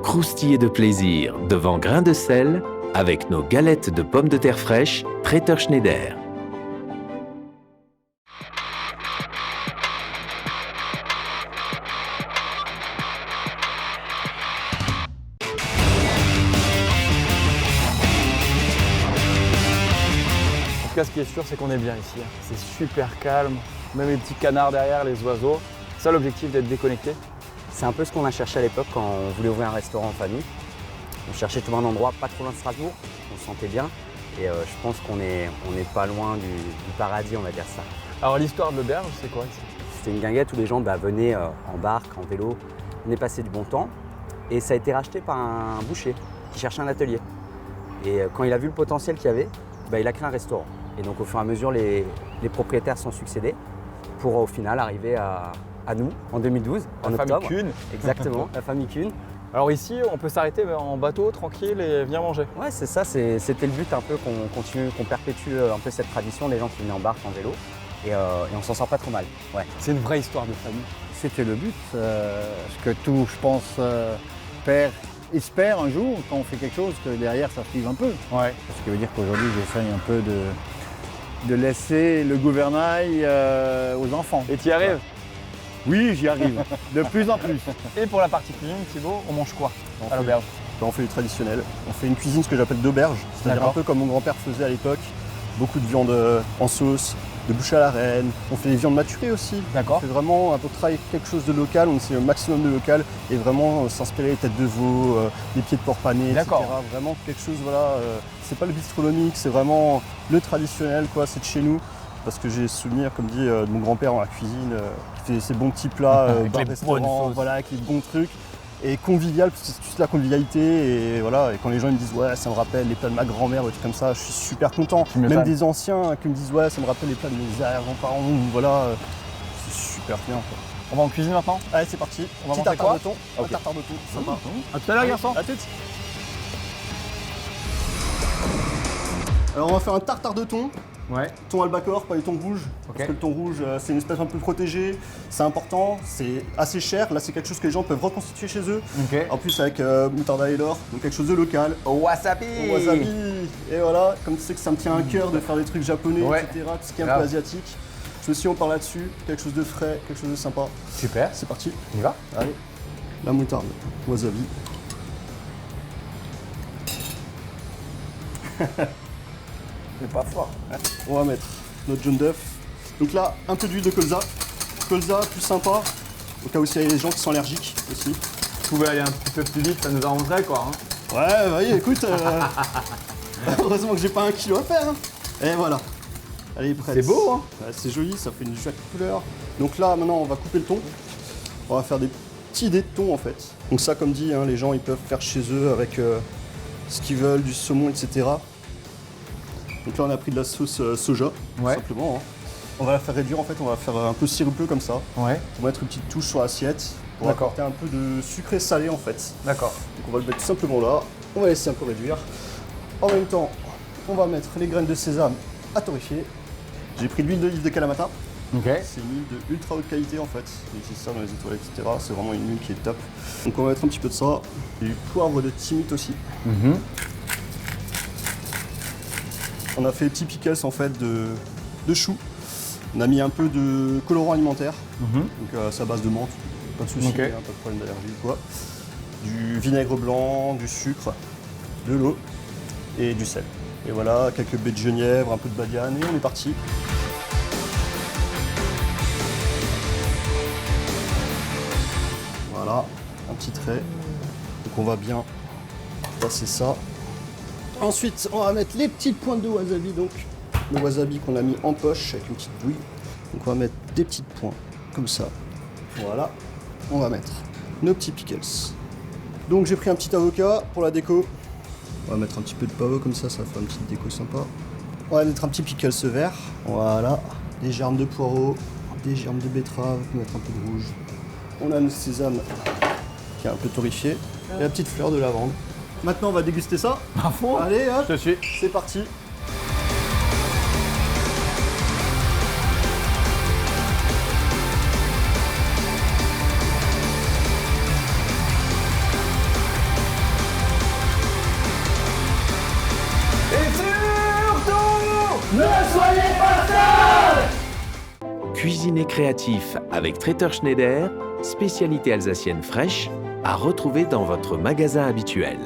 croustiller de plaisir devant grains de sel avec nos galettes de pommes de terre fraîches Traiteur Schneider. En tout cas, ce qui est sûr, c'est qu'on est bien ici. C'est super calme, même les petits canards derrière, les oiseaux. C'est ça l'objectif, d'être déconnecté. C'est un peu ce qu'on a cherché à l'époque quand on voulait ouvrir un restaurant en famille. On cherchait toujours un endroit pas trop loin de Strasbourg, on se sentait bien. Et je pense qu'on est pas loin du paradis, on va dire ça. Alors l'histoire de l'auberge, c'est quoi ici? C'était une guinguette où les gens venaient en barque, en vélo, venaient passer du bon temps. Et ça a été racheté par un boucher qui cherchait un atelier. Et quand il a vu le potentiel qu'il y avait, il a créé un restaurant. Et donc au fur et à mesure, les propriétaires sont succédés pour au final arriver à nous en 2012, en octobre. La famille Kuhn. Exactement, la famille Kuhn. Alors ici, on peut s'arrêter en bateau, tranquille, et venir manger. Ouais, c'est ça, c'était le but un peu qu'on perpétue un peu cette tradition des gens qui venaient en barque, en vélo. Et on s'en sort pas trop mal. Ouais. C'est une vraie histoire de famille. C'était le but, ce que tout, je pense, père espère un jour, quand on fait quelque chose, que derrière ça suive un peu. Ouais. Ce qui veut dire qu'aujourd'hui, j'essaye un peu de laisser le gouvernail aux enfants. Et tu y arrives? Oui, j'y arrive, de plus en plus. Et pour la partie cuisine, Thibaut, on mange quoi à l'auberge? On fait du traditionnel. On fait une cuisine ce que j'appelle d'auberge, c'est-à-dire un peu comme mon grand-père faisait à l'époque. Beaucoup de viande en sauce, de bouche à la reine. On fait des viandes maturées aussi. D'accord. On fait vraiment un peu travailler quelque chose de local, on essaie un maximum de local et vraiment s'inspirer des têtes de veau, des pieds de porc panés, etc. Vraiment quelque chose, voilà. C'est pas le bistronomique, c'est vraiment le traditionnel, quoi. C'est de chez nous. Parce que j'ai souvenir, comme dit, de mon grand-père dans la cuisine, qui fait ses bons petits plats, bar-restaurant, voilà, avec les bons trucs. Et convivial, parce que c'est juste la convivialité. Et voilà, et quand les gens me disent ouais, ça me rappelle les plats de ma grand-mère, des trucs comme ça, je suis super content. Même des anciens qui me disent ouais, ça me rappelle les plats de mes arrière-grands-parents, voilà, c'est super bien, quoi. On va en cuisine maintenant? Allez, c'est parti. On va petit manger tartare quoi? de thon. Un tartare de thon, sympa. À tout à l'heure, garçon. À toutes. Alors on va faire un tartare de thon. Ouais. Thon albacore, pas du thon rouge. Parce que le thon rouge, c'est une espèce un peu protégée, c'est important, c'est assez cher. Là, c'est quelque chose que les gens peuvent reconstituer chez eux. Okay. En plus, avec moutarda et l'or, donc quelque chose de local. Wasabi. Wasabi. Et voilà, comme tu sais que ça me tient à cœur de faire des trucs japonais, etc., tout ce qui est un peu asiatique. Ceci, on part là-dessus, quelque chose de frais, quelque chose de sympa. Super. C'est parti. On y va? Allez. La moutarde, wasabi. C'est pas fort. On va mettre notre jaune d'œuf. Donc là, un peu d'huile de colza. Colza, plus sympa. Au cas où il y a des gens qui sont allergiques aussi. Tu pouvais aller un petit peu plus vite, ça nous arrangerait quoi. Hein. Ouais, bah oui, écoute, heureusement que j'ai pas 1 kilo à faire. Hein. Et voilà. Elle est prête. C'est beau, hein? Ouais, c'est joli, ça fait une jolie couleur. Donc là, maintenant, on va couper le thon. On va faire des petits dés de thon en fait. Donc ça, comme dit, hein, les gens ils peuvent faire chez eux avec ce qu'ils veulent, du saumon, etc. Donc là, on a pris de la sauce soja, tout simplement. Hein. On va la faire réduire, en fait, on va faire un peu sirupeux comme ça. Ouais. On va mettre une petite touche sur l'assiette pour apporter un peu de sucré salé, en fait. D'accord. Donc on va le mettre tout simplement là. On va laisser un peu réduire. En même temps, on va mettre les graines de sésame à torréfier. J'ai pris de l'huile d'olive de Kalamata. Ok. C'est une huile de ultra haute qualité, en fait. On utilise ça dans les étoiles, etc. C'est vraiment une huile qui est top. Donc on va mettre un petit peu de ça. Du poivre de Timut aussi. On a fait des petits pickles en fait de choux. On a mis un peu de colorant alimentaire, donc c'est à base de menthe, pas de souci, pas de problème d'allergie ou quoi. Du vinaigre blanc, du sucre, de l'eau et du sel. Et voilà, quelques baies de genièvre, un peu de badiane et on est parti. Voilà, un petit trait. Donc on va bien passer ça. Ensuite, on va mettre les petites pointes de wasabi, donc le wasabi qu'on a mis en poche avec une petite bouille. Donc on va mettre des petites points comme ça. Voilà. On va mettre nos petits pickles. Donc j'ai pris un petit avocat pour la déco. On va mettre un petit peu de pavot comme ça fait une petite déco sympa. On va mettre un petit pickles vert. Voilà. Des germes de poireaux, des germes de betterave, on va mettre un peu de rouge. On a le sésame qui est un peu torréfié et la petite fleur de lavande. Maintenant, on va déguster ça. À fond. Allez, hop, je te suis. C'est parti. Cuisiner créatif avec Traiteur Schneider, spécialité alsacienne fraîche, à retrouver dans votre magasin habituel.